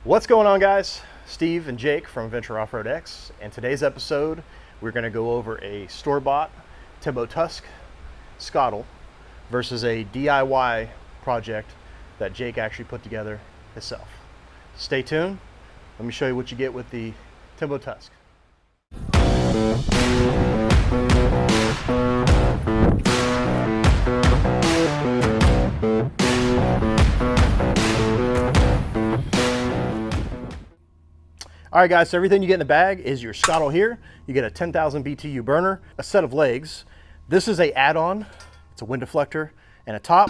What's going on, guys? Steve and Jake from Venture Off-Road X, and today's episode we're going to go over a store-bought Timbo Tusk Skottle versus a DIY project that Jake actually put together himself. Stay tuned. Let me show you what you get with the Timbo Tusk. All right, guys, so everything you get in the bag is your Skottle here. You get a 10,000 BTU burner, a set of legs. This is a add-on. It's a wind deflector and a top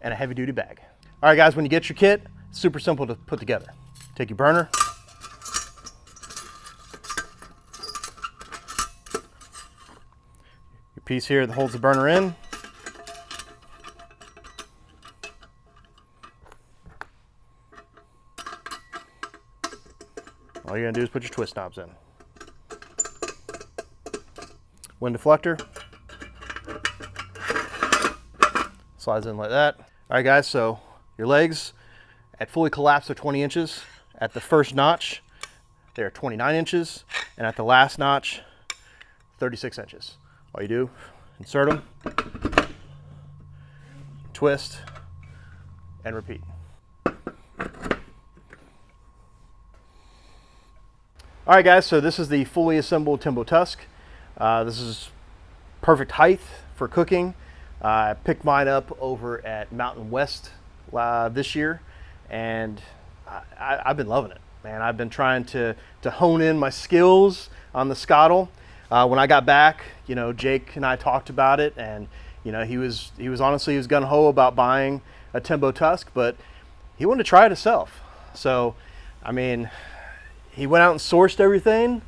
and a heavy-duty bag. All right, guys, when you get your kit, it's super simple to put together. Take your burner, your piece here that holds the burner in, all you're gonna do is put your twist knobs in. Wind deflector. Slides in like that. All right, guys, so your legs at fully collapsed are 20 inches. At the first notch, they're 29 inches. And at the last notch, 36 inches. All you do, insert them, twist, and repeat. All right, guys, so this is the fully assembled Timbo Tusk. This is perfect height for cooking. I picked mine up over at Mountain West this year, and I've been loving it, man. I've been trying to hone in my skills on the Skottle. When I got back, you know, Jake and I talked about it, and you know, he was honestly, he was gung-ho about buying a Timbo Tusk, but he wanted to try it himself. So, I mean, he went out and sourced everything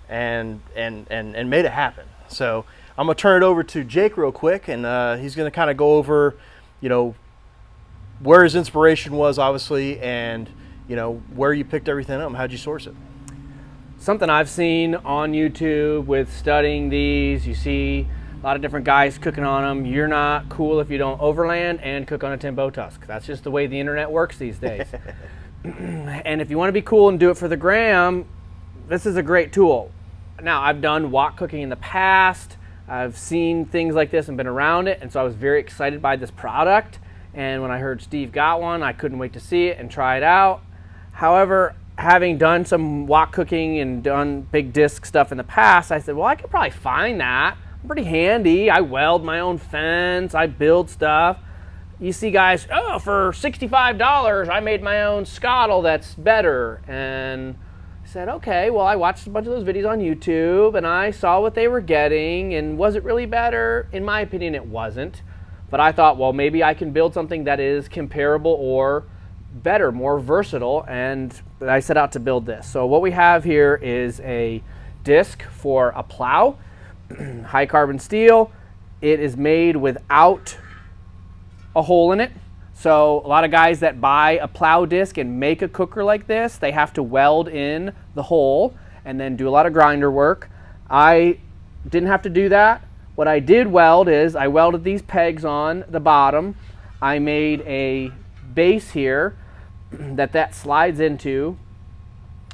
and made it happen. So I'm gonna turn it over to Jake real quick, and he's gonna kind of go over, you know, where his inspiration was, obviously, and you know, where you picked everything up and how'd you source it. Something I've seen on YouTube with studying these, you see a lot of different guys cooking on them. You're not cool if you don't overland and cook on a Timbo Tusk. That's just the way the internet works these days. And if you want to be cool and do it for the gram, this is a great tool. Now, I've done wok cooking in the past. I've seen things like this and been around it, and so I was very excited by this product. And when I heard Steve got one, I couldn't wait to see it and try it out. However, having done some wok cooking and done big disc stuff in the past, I said, well, I could probably find that. I'm pretty handy. I weld my own fence. I build stuff. You see guys, oh, for $65, I made my own Skottle that's better. And I said, okay, well, I watched a bunch of those videos on YouTube, and I saw what they were getting, and was it really better? In my opinion, it wasn't. But I thought, well, maybe I can build something that is comparable or better, more versatile, and I set out to build this. So what we have here is a disc for a plow, high carbon steel. It is made without a hole in it. So a lot of guys that buy a plow disc and make a cooker like this, they have to weld in the hole and then do a lot of grinder work. I didn't have to do that. What I did weld is I welded these pegs on the bottom. I made a base here that slides into.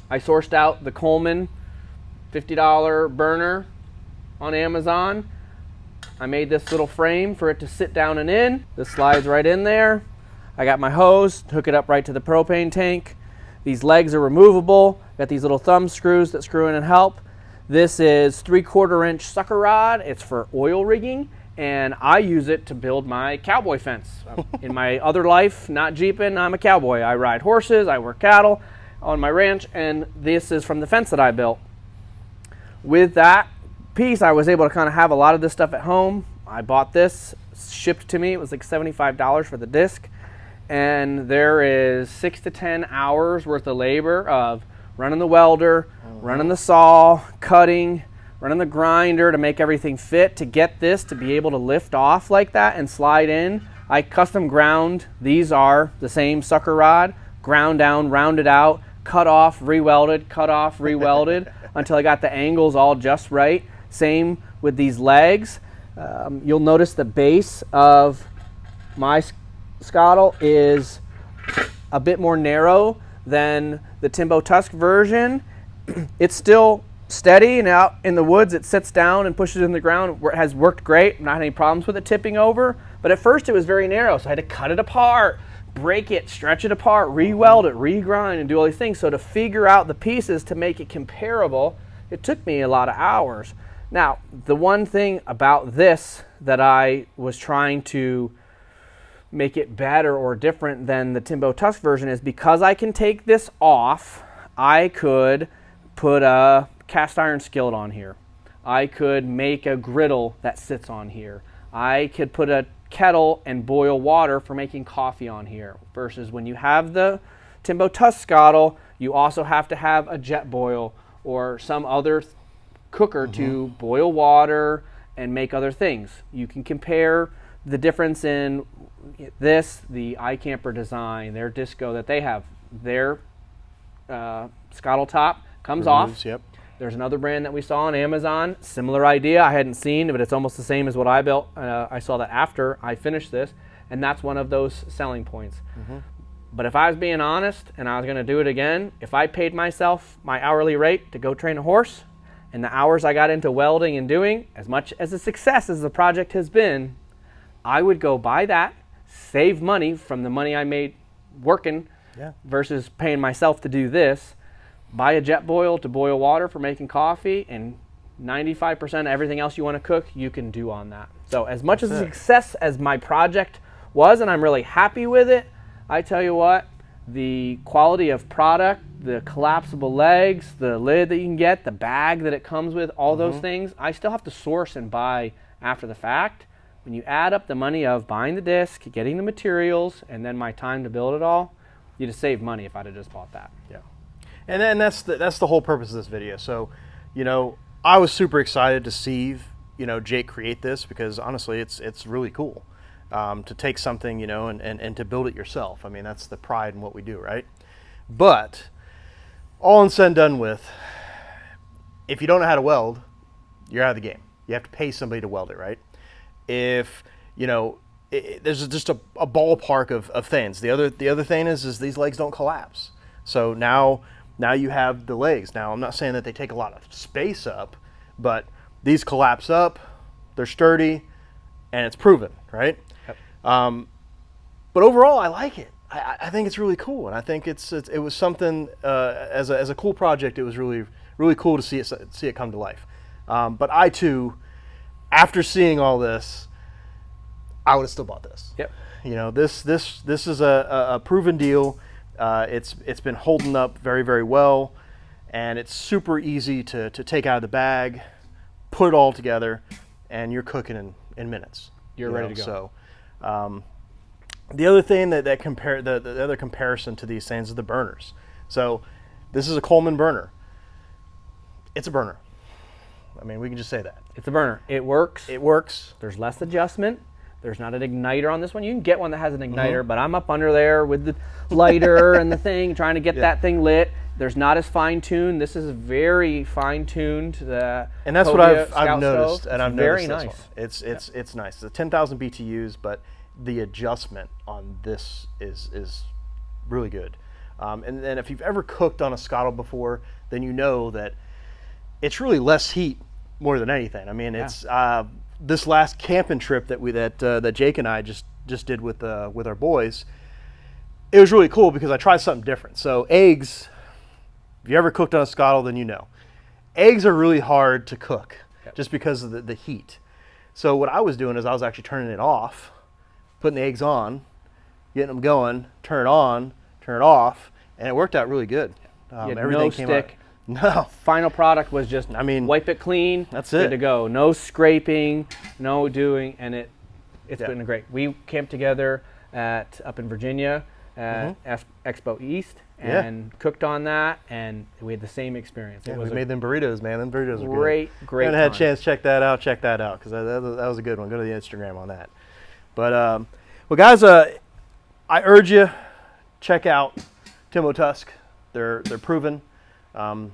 I sourced out the Coleman $50 burner on Amazon. I made this little frame for it to sit down and in. This slides right in there. I got my hose, hook it up right to the propane tank. These legs are removable. Got these little thumb screws that screw in and help. This is 3/4 inch sucker rod. It's for oil rigging, and I use it to build my cowboy fence. In my other life, not jeeping, I'm a cowboy. I ride horses, I work cattle on my ranch, and this is from the fence that I built. With that piece, I was able to kind of have a lot of this stuff at home. I bought this, shipped to me. It was like $75 for the disc, and there is 6 to 10 hours worth of labor of running the welder, running the saw, cutting, running the grinder to make everything fit to get this to be able to lift off like that and slide in. I custom ground. These are the same sucker rod, ground down, rounded out, cut off, re-welded, cut off, re-welded until I got the angles all just right. Same with these legs. You'll notice the base of my Skottle is a bit more narrow then the Timbo Tusk version, it's still steady, and out in the woods it sits down and pushes in the ground. It has worked great, not any problems with it tipping over. But at first it was very narrow, so I had to cut it apart, break it, stretch it apart, re-weld it, re-grind, and do all these things. So to figure out the pieces to make it comparable, it took me a lot of hours. Now, the one thing about this that I was trying to make it better or different than the Timbo Tusk version is because I can take this off, I could put a cast iron skillet on here. I could make a griddle that sits on here. I could put a kettle and boil water for making coffee on here. Versus when you have the Timbo Tusk Skottle, you also have to have a jet boil or some other cooker to boil water and make other things. You can compare the difference in this, the iCamper design, their disco that they have. Their Skottle top comes off. Yep. There's another brand that we saw on Amazon, similar idea. I hadn't seen, but it's almost the same as what I built. I saw that after I finished this, and that's one of those selling points. But if I was being honest and I was going to do it again, if I paid myself my hourly rate to go train a horse, and the hours I got into welding and doing, as much as a success as the project has been, I would go buy that, save money from the money I made working versus paying myself to do this, buy a jet boil to boil water for making coffee, and 95% of everything else you want to cook, you can do on that. So as much as a success as my project was, and I'm really happy with it, I tell you what, the quality of product, the collapsible legs, the lid that you can get, the bag that it comes with, all those things, I still have to source and buy after the fact. When you add up the money of buying the disc, getting the materials, and then my time to build it all, you just save money if I'd have just bought that. Yeah. And then that's the whole purpose of this video. So, you know, I was super excited to see, you know, Jake create this because honestly, it's really cool to take something, you know, and to build it yourself. I mean, that's the pride in what we do, right? But all said and done with, if you don't know how to weld, you're out of the game. You have to pay somebody to weld it, right? If, you know, there's just a ballpark of things. The other thing is these legs don't collapse. So now you have the legs. Now, I'm not saying that they take a lot of space up, but these collapse up, they're sturdy, and it's proven, right? Yep. But overall, I like it. I think it's really cool, and I think it was something as a cool project. It was really cool to see it come to life. But I too, after seeing all this, I would have still bought this. Yep. You know, this is a proven deal. It's been holding up very, very well, and it's super easy to take out of the bag, put it all together, and you're cooking in minutes. You're ready to go. So, the other thing the other comparison to these things is the burners. So, this is a Coleman burner. It's a burner. I mean, we can just say that. It's a burner. It works. It works. There's less adjustment. There's not an igniter on this one. You can get one that has an igniter, but I'm up under there with the lighter and the thing, trying to get that thing lit. There's not as fine-tuned. This is very fine-tuned. And that's what I've noticed. And I've very noticed nice. It's nice. It's 10,000 BTUs, but the adjustment on this is really good. And then if you've ever cooked on a Skottle before, then you know that it's really less heat more than anything. I mean, it's this last camping trip that Jake and I just did with our boys. It was really cool because I tried something different. So eggs, if you ever cooked on a Skottle, then you know. Eggs are really hard to cook just because of the heat. So what I was doing is I was actually turning it off, putting the eggs on, getting them going, turn it on, turn it off, and it worked out really good. Everything no came stick. out. No. Final product was just, wipe it clean. That's good it. to go. No scraping, no doing, and it's been great. We camped together up in Virginia at Expo East and cooked on that, and we had the same experience. Yeah, we made them burritos, man. Them burritos were great. good. Great. If you haven't had a chance, check that out because that was a good one. Go to the Instagram on that. But well, guys, I urge you check out Timbo Tusk. They're proven. A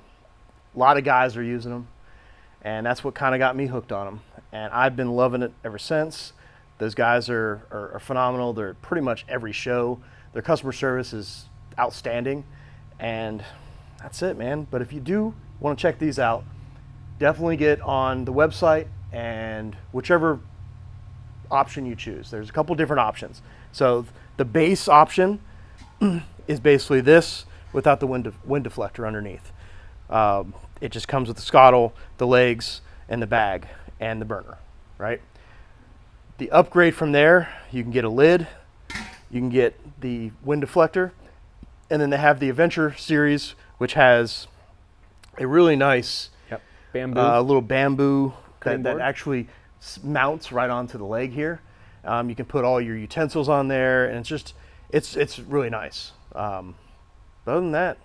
lot of guys are using them, and that's what kind of got me hooked on them. And I've been loving it ever since. Those guys are phenomenal. They're at pretty much every show. Their customer service is outstanding, And that's it, man. But if you do want to check these out, definitely get on the website and whichever option you choose. There's a couple different options. So the base option is basically this without the wind deflector underneath. It just comes with the Skottle, the legs, and the bag, and the burner, right? The upgrade from there, you can get a lid, you can get the wind deflector, and then they have the Adventure series, which has a really nice bamboo, little bamboo that actually mounts right onto the leg here. You can put all your utensils on there, and it's really nice. But other than that,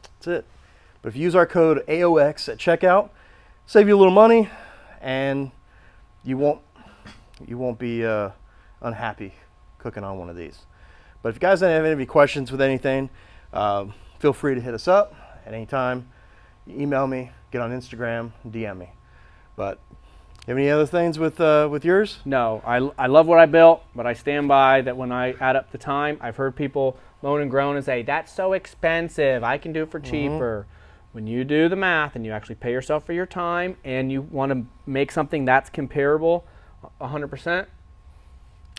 that's it. But if you use our code AOX at checkout, save you a little money, and you won't be unhappy cooking on one of these. But if you guys have any questions with anything, feel free to hit us up at any time. Email me, get on Instagram, DM me. But you have any other things with yours? No, I love what I built, but I stand by that when I add up the time. I've heard people moan and groan and say, that's so expensive, I can do it for cheaper. When you do the math and you actually pay yourself for your time and you want to make something that's comparable 100%,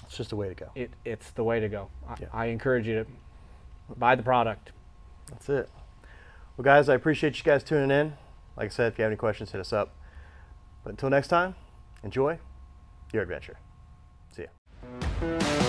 it's just the way to go. It's the way to go. I encourage you to buy the product. That's it. Well, guys, I appreciate you guys tuning in. Like I said, if you have any questions, hit us up. But until next time, enjoy your adventure. See ya.